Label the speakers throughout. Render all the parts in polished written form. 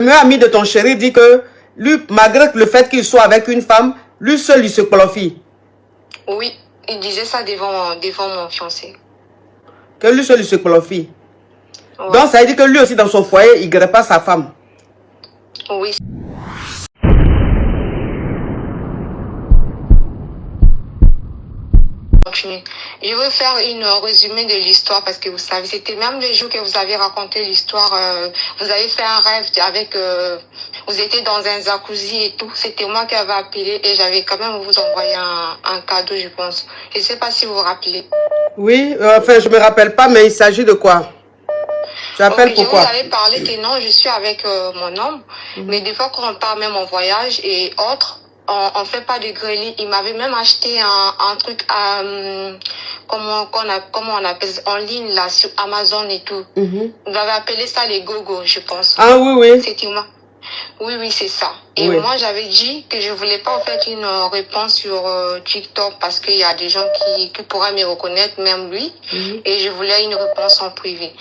Speaker 1: Le meilleur ami de ton chéri dit que lui, malgré le fait qu'il soit avec une femme, lui seul, il se qualifie.
Speaker 2: Oui, il disait ça devant mon fiancé.
Speaker 1: Que lui seul, il se qualifie.
Speaker 2: Ouais.
Speaker 1: Donc, ça veut dire que lui aussi, dans son foyer, il ne guérit pas sa femme.
Speaker 2: Oui. Je veux faire une résumé de l'histoire parce que vous savez, c'était même le jour que vous avez raconté l'histoire, vous avez fait un rêve avec, vous étiez dans un jacuzzi et tout. C'était moi qui avais appelé et j'avais quand même vous envoyé un cadeau, je pense. Je ne sais pas si vous vous rappelez.
Speaker 1: Oui, enfin, je ne me rappelle pas, mais il s'agit de quoi? J'appelle pourquoi?
Speaker 2: Je vous avais parlé que non, je suis avec mon homme, mais des fois quand on part même en voyage et autres, on fait pas de grellis. Il m'avait même acheté un truc comment on appelle en ligne là sur Amazon et tout. Il m'avait appelé ça les gogo, je pense.
Speaker 1: Ah oui, oui.
Speaker 2: C'était moi. Oui, c'est ça. Et
Speaker 1: oui.
Speaker 2: Moi, j'avais dit que je voulais pas en fait une réponse sur TikTok parce qu'il y a des gens qui pourraient me reconnaître, même lui. Et je voulais une réponse en privé.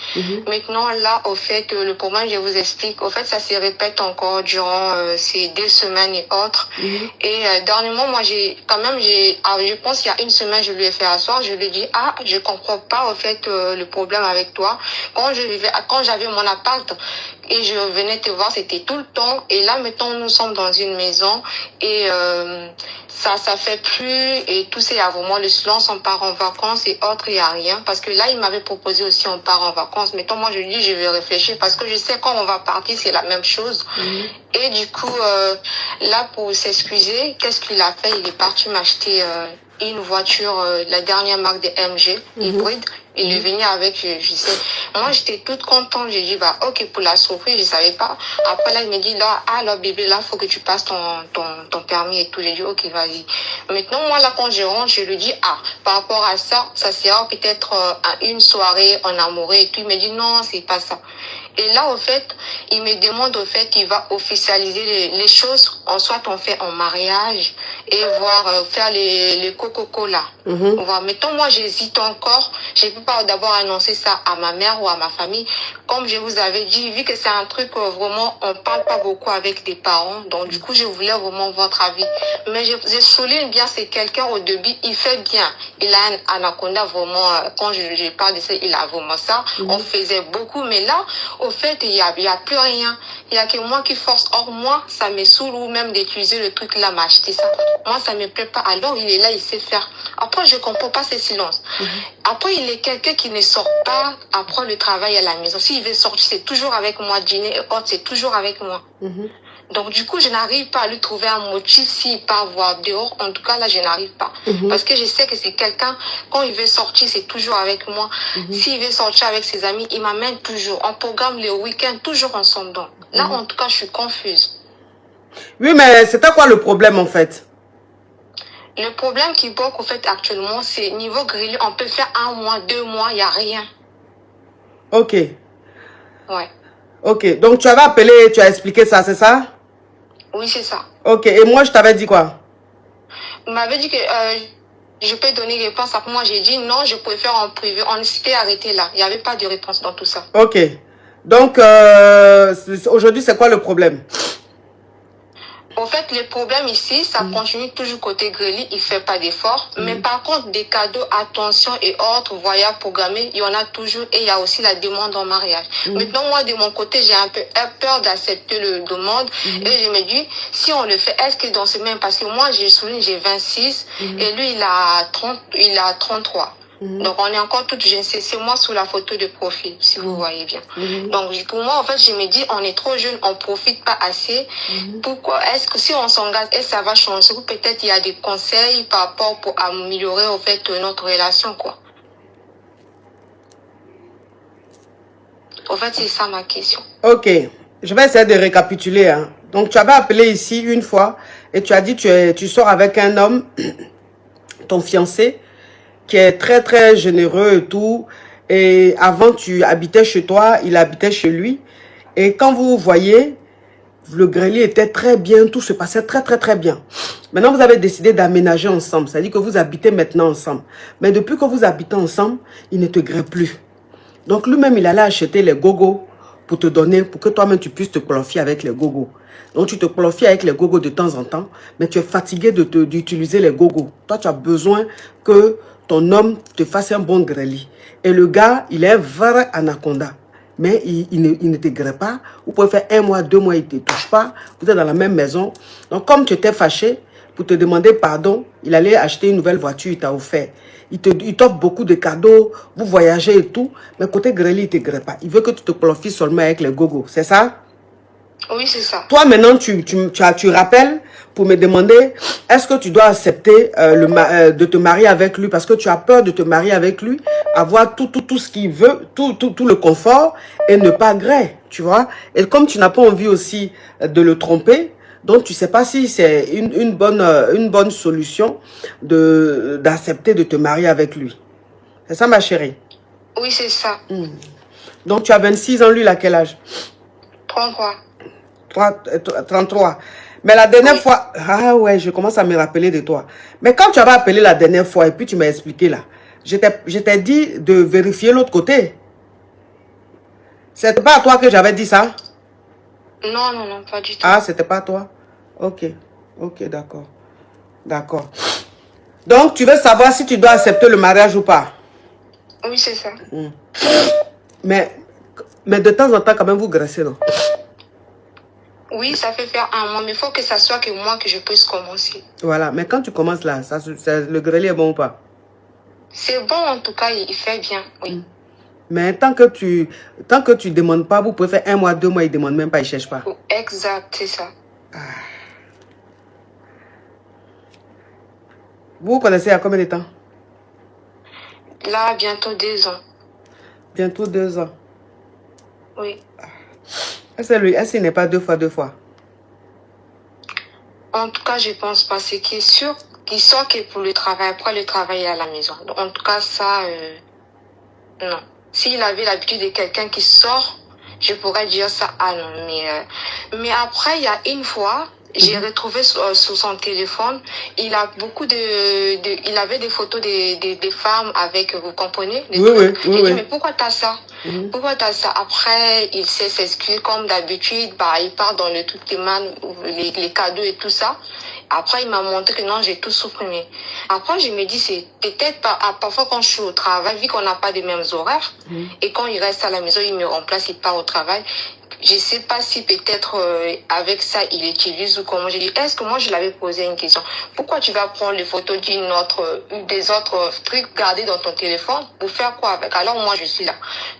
Speaker 2: Maintenant, là, au fait, le problème, je vous explique. Au fait, ça se répète encore durant ces 2 semaines et autres. Et dernièrement, moi, je pense qu'il y a une semaine, je lui ai fait asseoir. Je lui ai dit, je comprends pas, au fait, le problème avec toi. Quand j'avais mon appart, et je venais te voir, c'était tout le temps. Et là, maintenant, nous sommes dans une maison et ça fait plus. Et tout c'est vraiment le silence, on part en vacances et autres, il n'y a rien. Parce que là, il m'avait proposé aussi, on part en vacances. Maintenant, moi, je lui dis, je vais réfléchir parce que je sais quand on va partir, c'est la même chose. Et du coup, là, pour s'excuser, qu'est-ce qu'il a fait? Il est parti m'acheter une voiture, la dernière marque de MG, hybride. Il est venu avec, je sais. Moi, j'étais toute contente. J'ai dit, ok, pour la surprise, je savais pas. Après, là, il me dit, là, bébé, là, faut que tu passes ton permis et tout. J'ai dit, ok, vas-y. Maintenant, moi, là, quand je rentre, je lui dis, par rapport à ça, ça sera peut-être à une soirée en amoureux et tout. Il me dit, non, c'est pas ça. Et là, au fait, il me demande, au fait, qu'il va officialiser les choses. Soit on fait en mariage et voir faire les coco là. Voilà. Mettons, moi, j'hésite encore. Je ne peux pas d'abord annoncer ça à ma mère ou à ma famille. Comme je vous avais dit, vu que c'est un truc vraiment, on parle pas beaucoup avec des parents. Donc, du coup, je voulais vraiment votre avis. Mais je souligne bien, c'est quelqu'un au début, il fait bien. Il a un anaconda vraiment, quand je parle de ça, il a vraiment ça. On faisait beaucoup, mais là, au fait, il y a plus rien. Il y a que moi qui force. Or, moi, ça me saoule ou même d'utiliser le truc là, m'acheter ça. Moi, ça me plaît pas. Alors, il est là, il sait faire. Après, je comprends pas ces silences. Après, il est quelqu'un qui ne sort pas après le travail à la maison. S'il veut sortir, c'est toujours avec moi. Dîner et autres, c'est toujours avec moi. Donc, du coup, je n'arrive pas à lui trouver un motif s'il part voir dehors. En tout cas, là, je n'arrive pas. Parce que je sais que c'est quelqu'un, quand il veut sortir, c'est toujours avec moi. S'il veut sortir avec ses amis, il m'amène toujours. On programme le week-end toujours ensemble. Donc, là, en tout cas, je suis confuse.
Speaker 1: Oui, mais c'était quoi le problème, en fait?
Speaker 2: Le problème qui bloque, en fait, actuellement, c'est niveau grillé. On peut faire 1 mois, 2 mois, il n'y a rien.
Speaker 1: Ok.
Speaker 2: Ouais.
Speaker 1: Ok, donc tu avais appelé et tu as expliqué ça, c'est ça?
Speaker 2: Oui, c'est ça.
Speaker 1: Ok, et moi, je t'avais dit quoi?
Speaker 2: Il m'avait dit que je peux donner une réponse. Après, moi, j'ai dit non, je préfère en privé. On s'était arrêté là. Il n'y avait pas de réponse dans tout ça.
Speaker 1: Ok. Donc, aujourd'hui, c'est quoi le problème?
Speaker 2: En fait, le problème ici, ça continue toujours côté Grely, il ne fait pas d'efforts. Mais par contre, des cadeaux, attention et autres, voyages programmés, il y en a toujours et il y a aussi la demande en mariage. Maintenant, moi, de mon côté, j'ai un peu peur d'accepter le demande et je me dis, si on le fait, est-ce que dans ce même, parce que moi, je souligne, j'ai 26 et lui, il a 33. Donc, on est encore toutes jeunes. C'est moi sous la photo de profil, si vous voyez bien. Donc, pour moi, en fait, je me dis, on est trop jeunes, on profite pas assez. Pourquoi? Est-ce que si on s'engage, est-ce que ça va changer? Ou peut-être il y a des conseils par rapport pour améliorer, en fait, notre relation, quoi. En fait, c'est ça ma question.
Speaker 1: Ok. Je vais essayer de récapituler. Hein. Donc, tu avais appelé ici une fois et tu as dit tu sors avec un homme, ton fiancé, qui est très très généreux et tout. Et avant, tu habitais chez toi, il habitait chez lui. Et quand vous voyez, le grelier était très bien, tout se passait très très très bien. Maintenant, vous avez décidé d'aménager ensemble. C'est-à-dire que vous habitez maintenant ensemble. Mais depuis que vous habitez ensemble, il ne te grée plus. Donc lui-même, il allait acheter les gogos pour te donner, pour que toi-même tu puisses te qualifier avec les gogos. Donc tu te qualifies avec les gogos de temps en temps, mais tu es fatigué d'utiliser les gogos. Toi, tu as besoin que ton homme te fasse un bon grelly. Et le gars, il est un vrai anaconda. Mais il ne te grille pas. Vous pouvez faire 1 mois, 2 mois, il ne te touche pas. Vous êtes dans la même maison. Donc comme tu étais fâché, pour te demander pardon, il allait acheter une nouvelle voiture, il t'a offert. Il t'offre beaucoup de cadeaux, vous voyagez et tout, mais côté grelly, il ne te grille pas. Il veut que tu te qualifies seulement avec les gogos, c'est ça?
Speaker 2: Oui, c'est ça.
Speaker 1: Toi, maintenant, tu rappelles pour me demander, est-ce que tu dois accepter de te marier avec lui parce que tu as peur de te marier avec lui, avoir tout ce qu'il veut, tout le confort et ne pas gré, tu vois? Et comme tu n'as pas envie aussi de le tromper, donc tu ne sais pas si c'est une bonne solution d'accepter de te marier avec lui. C'est ça, ma chérie?
Speaker 2: Oui, c'est ça.
Speaker 1: Donc tu as 26 ans, lui, à quel âge?
Speaker 2: 33.
Speaker 1: 33. Mais la dernière fois, ah ouais, je commence à me rappeler de toi. Mais quand tu avais appelé la dernière fois et puis tu m'as expliqué là, je t'ai dit de vérifier l'autre côté. C'était pas à toi que j'avais dit ça?
Speaker 2: Non, non, non, pas du tout.
Speaker 1: Ah, c'était pas à toi? Ok, ok, d'accord. D'accord. Donc, tu veux savoir si tu dois accepter le mariage ou pas?
Speaker 2: Oui, c'est ça.
Speaker 1: Mais de temps en temps, quand même, vous graissez, non?
Speaker 2: Oui, ça fait faire 1 mois, mais il faut que ça soit que moi que je puisse commencer.
Speaker 1: Voilà, mais quand tu commences là, le grêlé est bon ou pas?
Speaker 2: C'est bon, en tout cas, il fait bien, oui.
Speaker 1: Mais tant que tu demandes pas, vous pouvez faire 1 mois, 2 mois, il ne demande même pas, il ne cherche pas.
Speaker 2: Exact, c'est ça.
Speaker 1: Vous vous connaissez il y a combien de temps?
Speaker 2: Là, bientôt 2 ans.
Speaker 1: Bientôt 2 ans.
Speaker 2: Oui.
Speaker 1: Est-ce qu'il n'est pas 2 fois 2 fois?
Speaker 2: En tout cas, je pense pas. Ce qui est sûr, qu'il sort que pour le travail, après le travail à la maison. Donc, en tout cas, ça, non. S'il avait l'habitude de quelqu'un qui sort, je pourrais dire ça, ah non. Mais après, il y a une fois, j'ai retrouvé sur son téléphone, il a beaucoup il avait des photos des femmes avec, vous comprenez?
Speaker 1: Oui.
Speaker 2: Dit, mais pourquoi t'as ça? Pourquoi t'as ça? Après, il s'excuse comme d'habitude, bah, il part dans le truc les cadeaux et tout ça. Après, il m'a montré que non, j'ai tout supprimé. Après, je me dis, c'est peut-être parfois quand je suis au travail, vu qu'on n'a pas les mêmes horaires, et quand il reste à la maison, il me remplace, il part au travail. Je sais pas si peut-être avec ça, il utilise ou comment. J'ai dit, est-ce que moi, je l'avais posé une question. Pourquoi tu vas prendre les photos des autres trucs gardés dans ton téléphone pour faire quoi avec? Alors moi, je suis là.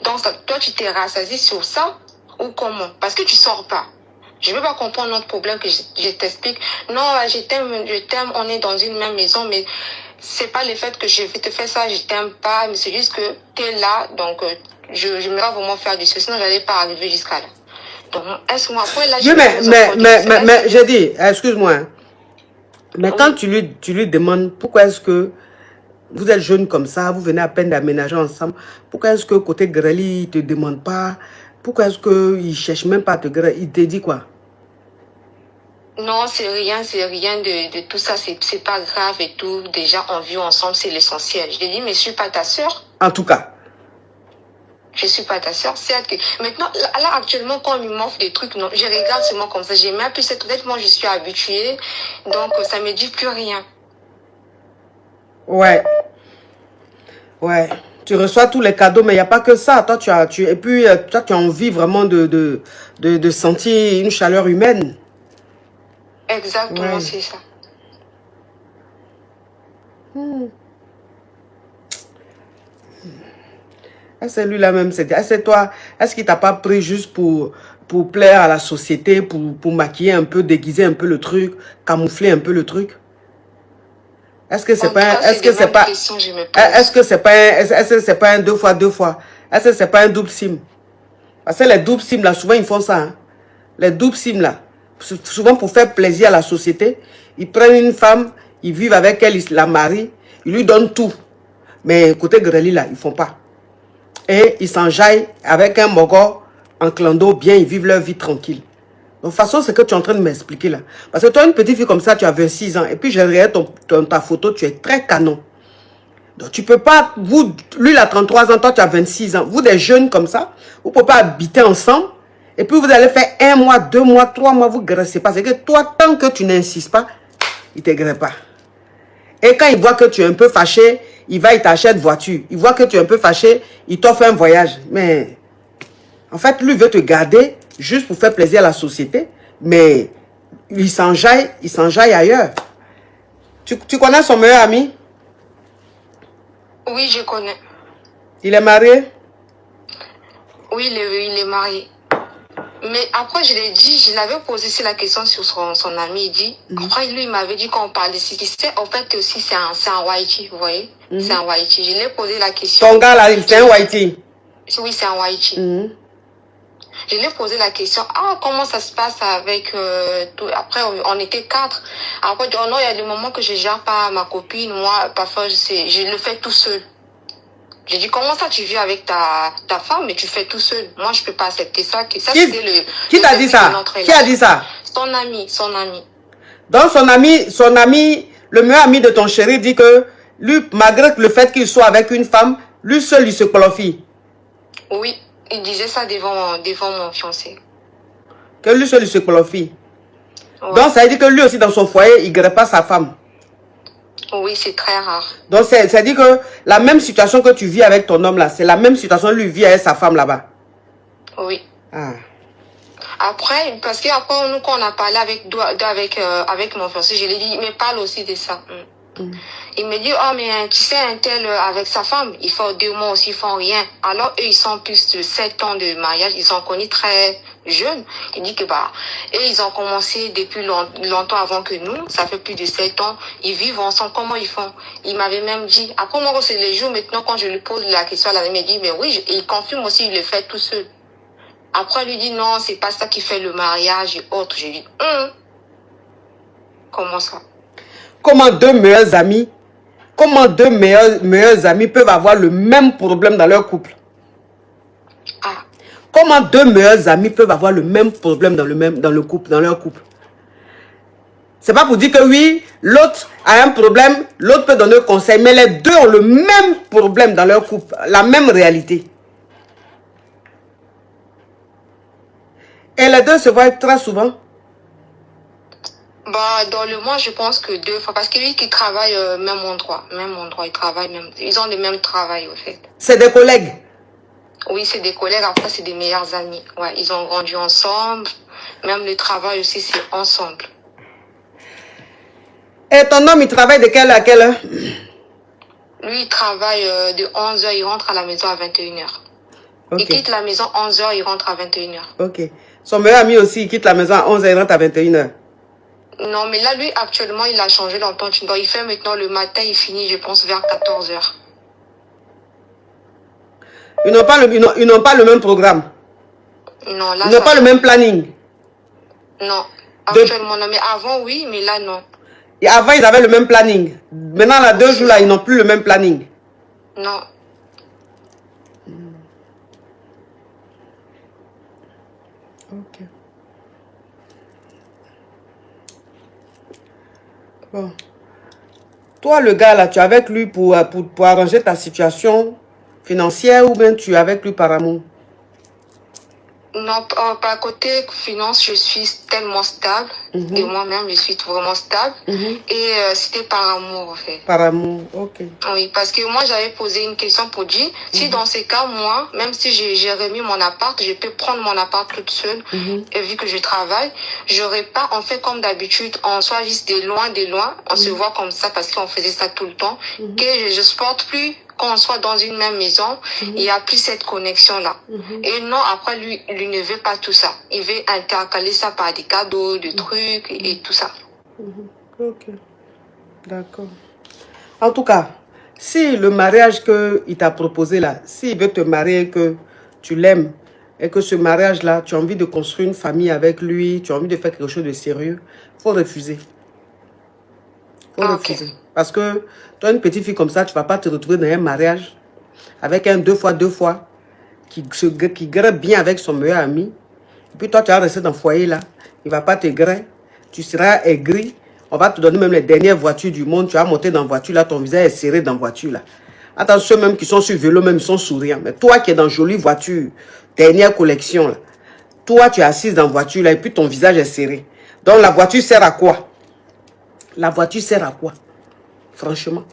Speaker 2: Donc, toi, tu t'es rassasié sur ça ou comment? Parce que tu sors pas. Je ne veux pas comprendre notre problème que je t'explique. Non, je t'aime, on est dans une même maison, mais c'est pas le fait que je vais te faire ça, je t'aime pas, mais c'est juste que tu es là, donc je me vais vraiment faire du ceci, sinon je n'allais pas arriver jusqu'à là. Donc, est-ce que moi, après là,
Speaker 1: mais j'ai dit, excuse-moi, mais quand tu lui demandes pourquoi est-ce que vous êtes jeunes comme ça, vous venez à peine d'aménager ensemble, pourquoi est-ce que côté grelly, il ne te demande pas, pourquoi est-ce qu'il ne cherche même pas à te griller, il te dit quoi?
Speaker 2: Non, c'est rien de tout ça, c'est pas grave et tout. Déjà, on vit ensemble, c'est l'essentiel. Je lui ai dit, mais je suis pas ta soeur.
Speaker 1: En tout cas.
Speaker 2: Je suis pas ta soeur, certes que... Maintenant, là, actuellement, quand il m'offre des trucs, non, je regarde seulement comme ça. J'ai même plus cette tête, moi, je suis habituée. Donc, ça me dit plus rien.
Speaker 1: Ouais. Tu reçois tous les cadeaux, mais il n'y a pas que ça. Toi, tu as envie vraiment de sentir une chaleur humaine.
Speaker 2: Exactement, c'est ça.
Speaker 1: C'est lui-là même, c'est toi. Est-ce qu'il t'a pas pris juste pour plaire à la société, pour maquiller un peu, déguiser un peu le truc, camoufler un peu le truc? Est-ce que c'est pas, est-ce que c'est pas un 2 fois 2 fois? Est-ce que c'est pas un double sim? Parce que les doubles sims là, souvent ils font ça. Hein? Les doubles sims là, souvent pour faire plaisir à la société, ils prennent une femme, ils vivent avec elle, ils la marient, ils lui donnent tout. Mais côté grelly là, ils font pas. Et ils s'enjaillent avec un mogor en clando, bien, ils vivent leur vie tranquille. De toute façon, c'est que tu es en train de m'expliquer là. Parce que toi, une petite fille comme ça, tu as 26 ans. Et puis, j'ai regardé ta photo, tu es très canon. Donc, tu peux pas, lui, il a 33 ans, toi, tu as 26 ans. Vous, des jeunes comme ça, vous ne pouvez pas habiter ensemble Et puis vous allez faire 1 mois, 2 mois, 3 mois, vous ne graissez pas. C'est que toi, tant que tu n'insistes pas, il ne te graisse pas. Et quand il voit que tu es un peu fâché, il t'achète voiture. Il voit que tu es un peu fâché, il t'offre un voyage. Mais en fait, lui veut te garder juste pour faire plaisir à la société. Mais il s'enjaille ailleurs. Tu connais son meilleur ami?
Speaker 2: Oui, je connais.
Speaker 1: Il est marié?
Speaker 2: Oui, il est marié. Mais après, je l'avais posé la question sur son ami. Il dit, après, lui, il m'avait dit qu'on parlait ici. En fait, aussi, c'est un Waiti, vous voyez? C'est un Waiti. Je lui ai posé la question.
Speaker 1: Ton gars, là, c'est un Waiti?
Speaker 2: Oui, c'est un Waiti. Je lui ai posé la question, comment ça se passe avec tout. Après, on était 4. Après, non, il y a des moments que je gère pas ma copine. Moi, parfois, je le fais tout seul. J'ai dit, comment ça tu vis avec ta femme et tu fais tout seul? Moi, je peux pas accepter ça. Qui
Speaker 1: t'a dit ça? Qui a dit ça?
Speaker 2: Son ami.
Speaker 1: Donc, son ami, le meilleur ami de ton chéri dit que lui, malgré le fait qu'il soit avec une femme, lui seul, il se qualifie.
Speaker 2: Oui, il disait ça devant mon fiancé.
Speaker 1: Que lui seul, il se qualifie.
Speaker 2: Ouais.
Speaker 1: Donc, ça veut dire que lui aussi, dans son foyer, il ne greffe pas sa femme.
Speaker 2: Oui, c'est très rare.
Speaker 1: Donc, ça veut dire que la même situation que tu vis avec ton homme là, c'est la même situation que lui vit avec sa femme là-bas.
Speaker 2: Oui. Après, parce qu'après, nous, quand on a parlé avec mon fiancé, je lui ai dit, mais parle aussi de ça. Il me dit, mais tu sais, un tel avec sa femme, il faut 2 mois aussi, ils font rien. Alors, eux, ils sont plus de 7 ans de mariage, ils sont connus très jeunes. Il dit que, et ils ont commencé depuis longtemps avant que nous, ça fait plus de 7 ans, ils vivent ensemble, comment ils font? Il m'avait même dit, après moi, c'est les jours, maintenant, quand je lui pose la question, il me dit, mais oui, il confirme aussi, il le fait tout seul. Après, il lui dit, non, c'est pas ça qui fait le mariage et autres. J'ai dit, comment ça?
Speaker 1: Comment deux meilleurs amis peuvent avoir le même problème dans leur couple? Comment deux meilleurs amis peuvent avoir le même problème dans leur couple? C'est pas pour dire que oui, l'autre a un problème, l'autre peut donner un conseil, mais les deux ont le même problème dans leur couple, la même réalité. Et les deux se voient très souvent.
Speaker 2: Dans le mois, je pense que 2 fois. Parce que lui qui travaille même endroit, ils travaillent ils ont le même travail, au fait.
Speaker 1: C'est des collègues?
Speaker 2: Oui, c'est des collègues. Après, c'est des meilleurs amis. Ouais, ils ont grandi ensemble. Même le travail aussi, c'est ensemble.
Speaker 1: Et ton homme, il travaille de quelle à quelle heure?
Speaker 2: Lui, il travaille de 11h, il rentre à la maison à 21h. Okay. Il quitte la maison à 11h, il rentre à 21h.
Speaker 1: Ok. Son meilleur ami aussi, il quitte la maison à 11h, il rentre à 21h.
Speaker 2: Non, mais là, lui, actuellement, il a changé longtemps. Il fait maintenant le matin, il finit, je pense, vers 14h.
Speaker 1: Ils n'ont pas le même programme.
Speaker 2: Non, là,
Speaker 1: ils n'ont pas le même planning.
Speaker 2: Non, actuellement, non. Mais avant, oui, mais là, non.
Speaker 1: Et avant, ils avaient le même planning. Maintenant, là, 2 jours, là, ils n'ont plus le même planning.
Speaker 2: Non.
Speaker 1: Ok. Bon. Toi, le gars, là, tu es avec lui pour arranger ta situation financière ou bien tu es avec lui par amour?
Speaker 2: Non, par côté finance, je suis tellement stable. Et moi-même, je suis vraiment stable. Et c'était par amour, en fait.
Speaker 1: Par amour, ok.
Speaker 2: Oui, parce que moi, j'avais posé une question pour dire, si dans ces cas, moi, même si j'ai remis mon appart, je peux prendre mon appart toute seule, et vu que je travaille, j'aurais pas, en fait, comme d'habitude, on soit juste de loin, on se voit comme ça parce qu'on faisait ça tout le temps, que je supporte plus qu'on soit dans une même maison, il n'y a plus cette connexion-là. Et non, après, lui ne veut pas tout ça. Il veut intercaler ça par des cadeaux, des trucs et tout ça.
Speaker 1: Ok, d'accord. En tout cas, si le mariage qu'il t'a proposé là, s'il veut te marier et que tu l'aimes, et que ce mariage-là, tu as envie de construire une famille avec lui, tu as envie de faire quelque chose de sérieux, il faut refuser. Il faut refuser. Parce que toi, une petite fille comme ça, tu ne vas pas te retrouver dans un mariage avec un 2 fois qui grève bien avec son meilleur ami. Et puis toi, tu vas rester dans le foyer là. Il ne va pas te grêler. Tu seras aigri. On va te donner même les dernières voitures du monde. Tu vas monter dans la voiture là. Ton visage est serré dans la voiture là. Attention, ceux même qui sont sur vélo, même ils sont souriants. Mais toi qui es dans une jolie voiture, dernière collection là. toi, tu es assise dans la voiture là, et puis ton visage est serré. Donc, la voiture sert à quoi? La voiture sert à quoi? Franchement.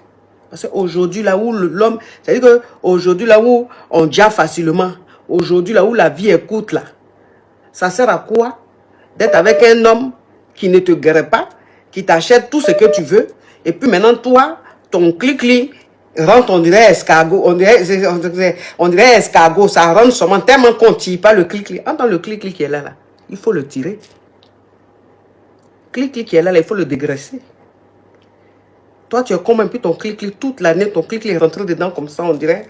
Speaker 1: Parce qu'aujourd'hui, là où l'homme... C'est-à-dire qu'aujourd'hui, là où on dia facilement, aujourd'hui, là où la vie est courte, là, ça sert à quoi d'être avec un homme qui ne te guérit pas, qui t'achète tout ce que tu veux, et puis maintenant, toi, ton clic-clic rentre, on dirait escargot, on dirait escargot, ça rentre seulement tellement qu'on ne tire pas le clic-clic. Entends le clic-clic qui est là, il faut le tirer. Clic-clic qui est là, il faut le dégraisser. Toi, tu as comme un peu ton clic-clic toute l'année, ton clic-clic est rentré dedans comme ça, on dirait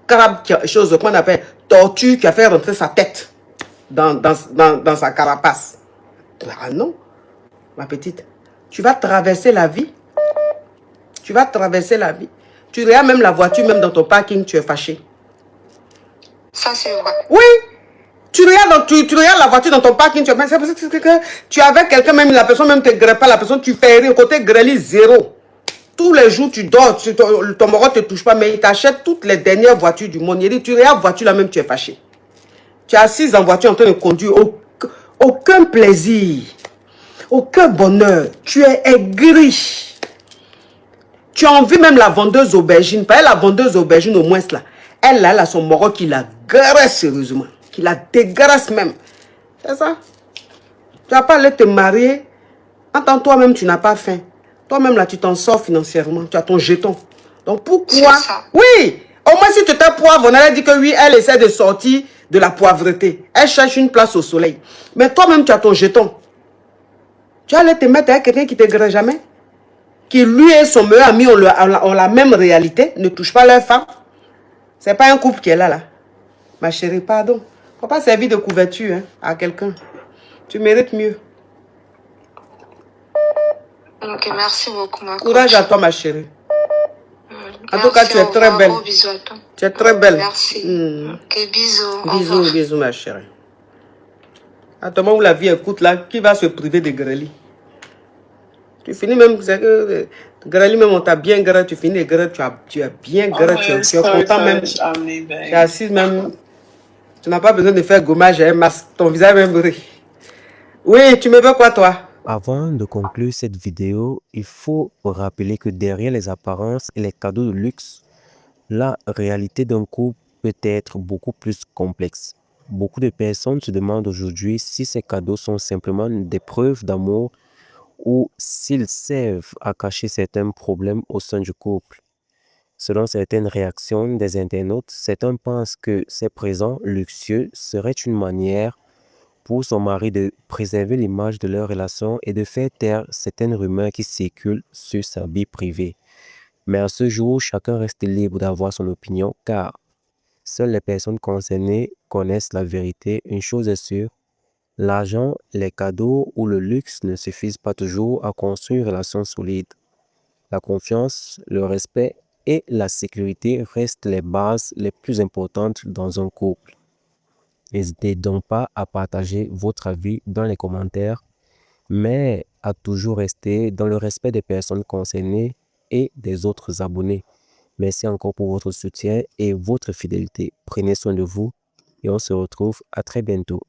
Speaker 1: crabe, chose qu'on appelle tortue qui a fait rentrer sa tête dans sa carapace. Ah non, ma petite, tu vas traverser la vie. Tu vas traverser la vie. Tu regardes même la voiture, même dans ton parking, tu es fâché.
Speaker 2: Ça, c'est vrai.
Speaker 1: Oui. Tu regardes la voiture dans ton parking, tu es avec quelqu'un, même la personne même te grève pas, la personne, tu fais rire, côté grêle, zéro. Tous les jours, tu dors, ton moro ne te touche pas, mais il t'achète toutes les dernières voitures du monde. Il dit, tu regardes la voiture là même, tu es fâché. Tu es assise en voiture en train de conduire, aucun plaisir, aucun bonheur. Tu es aigri. Tu as envie même la vendeuse aubergine. Parce que la vendeuse aubergine, au moins, là, elle a son moro qui la graisse sérieusement. Qui la dégraisse même. C'est ça. Tu n'as pas allé te marier. Entends, toi-même, tu n'as pas faim. Toi-même, là, tu t'en sors financièrement. Tu as ton jeton. Donc, pourquoi? Oui. Au moins, si tu étais poivre, on allait dire que oui, elle essaie de sortir de la poivreté. Elle cherche une place au soleil. Mais toi-même, tu as ton jeton. Tu allais te mettre avec quelqu'un qui ne te graisse jamais. Qui lui et son meilleur ami ont la même réalité, ne touchent pas leur femme. C'est pas un couple qui est là. Ma chérie, pardon. Il ne faut pas servir de couverture à quelqu'un. Tu mérites mieux.
Speaker 2: Ok, merci beaucoup, ma
Speaker 1: courage à toi, ma chérie. En tout cas, tu es très belle.
Speaker 2: Bisous à toi.
Speaker 1: Tu es très belle.
Speaker 2: Merci. Ok, bisous.
Speaker 1: Bisous, bisous, ma chérie. À ton moment où la vie est courte, là, qui va se priver de grêlis? Tu finis même, c'est que grêlis même, on t'a bien grêlé, tu finis les grêles, tu as bien grêlé, tu es content même. Tu es assise même. Tu n'as pas besoin de faire gommage et un masque. Ton visage même brille. Oui, tu me veux quoi, toi?
Speaker 3: Avant de conclure cette vidéo, il faut rappeler que derrière les apparences et les cadeaux de luxe, la réalité d'un couple peut être beaucoup plus complexe. Beaucoup de personnes se demandent aujourd'hui si ces cadeaux sont simplement des preuves d'amour ou s'ils servent à cacher certains problèmes au sein du couple. Selon certaines réactions des internautes, certains pensent que ces présents luxueux seraient une manière pour son mari de préserver l'image de leur relation et de faire taire certaines rumeurs qui circulent sur sa vie privée. Mais à ce jour, chacun reste libre d'avoir son opinion car seules les personnes concernées connaissent la vérité. Une chose est sûre, l'argent, les cadeaux ou le luxe ne suffisent pas toujours à construire une relation solide. La confiance, le respect et la sécurité restent les bases les plus importantes dans un couple. N'hésitez donc pas à partager votre avis dans les commentaires, mais à toujours rester dans le respect des personnes concernées et des autres abonnés. Merci encore pour votre soutien et votre fidélité. Prenez soin de vous et on se retrouve à très bientôt.